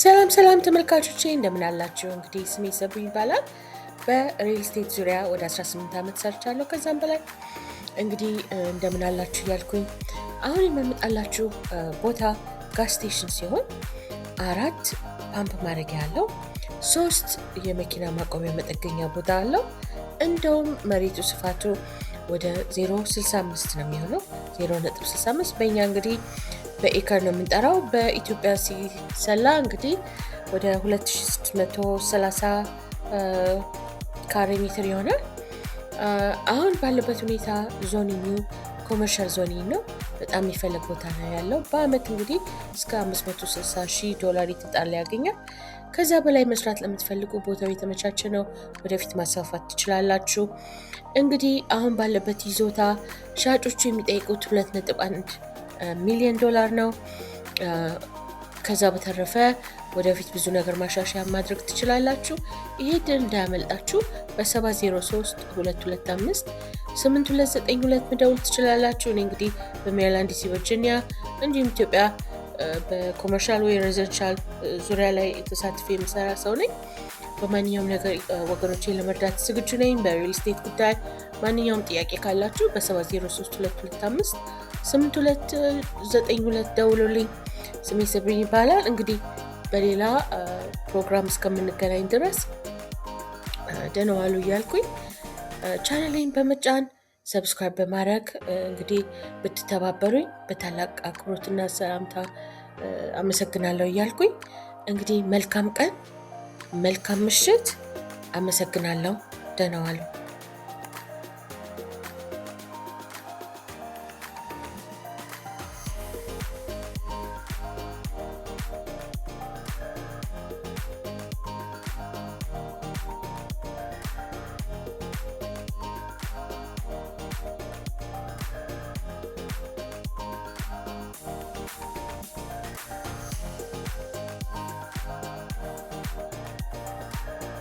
ሰላም ተመልካቾቼ እንደምን አላችሁ? እንግዲህ ስሜ ሰብሪ ይባላል። በሪል ስቴት ዙሪያ ወደ 18 ዓመት ሰርቻለሁ ከዛም በላይ። እንግዲህ እንደምን አላችሁ እያልኩኝ አሁን የማመጣላችሁ ቦታ ጋስ ስቴሽን ሲሆን 4 ፓምፕ ማድረጊያ አለው፣ 3 የመኪና ማቆሚያ መጠገኛ ቦታ አለው። እንደውም መሬቱ ስፋቱ ወደ 0.65 ነው የሚሆነው፣ 0.65 በእኛ እንግዲህ በኤከር ነው የምንጠራው። በኢትዮጵያ ሲሰላ እንግዲህ ወደ 2630 ካሬ ሜትር ይሆናል። አሁን ባለበት ሁኔታ ዞኒንግ ኮመርሻል ዞኒንግ ነው። በጣም የሚፈለግ ቦታ ነው ያለው። በአመት እንግዲህ እስከ $560,000 የተጣለ ያገኛል። ከዛ በላይ መስራት ለምትፈልጉ ቦታው የተመቻቸ ነው። ወደፊት ማስፋፋት ትችላላችሁ። እንግዲህ አሁን ባለበት ይዞታ ሻጮቹ የሚጠይቁት $2.1 ሚሊዮን ነው። ከዛ በተረፈ ወደፊት ብዙ ነገር ማሻሻያ ማድረግ ትችላላችሁ። ይሄ ድል እንዳያመልጣችሁ በ703-225-8292 መደወል ትችላላችሁ። እኔ እንግዲህ በሜሪላንድ ዲሲ ቨርጂኒያ እንዲሁም ኢትዮጵያ በኮመርሻል ወይ ሬዚደንሻል ዙሪያ ላይ ተሳትፌ የምሰራ ሰው ነኝ። በማንኛውም ነገር ወገኖቼን ለመርዳት ዝግጁ ነኝ። በሪል ስቴት ጉዳይ ማንኛውም ጥያቄ ካላችሁ በ703-225-8292 ደውሉልኝ። ስሜ ሰብሪ ይባላል። እንግዲህ በሌላ ፕሮግራም እስከምንገናኝ ድረስ ደህና ዋሉ እያልኩኝ ቻናሌን በመጫን ሰብስክራይብ በማድረግ እንግዲህ ብትተባበሩኝ በታላቅ አክብሮትና ሰላምታ አመሰግናለሁ እያልኩኝ እንግዲህ መልካም ቀን፣ መልካም ምሽት። አመሰግናለሁ። ደህና ዋሉ።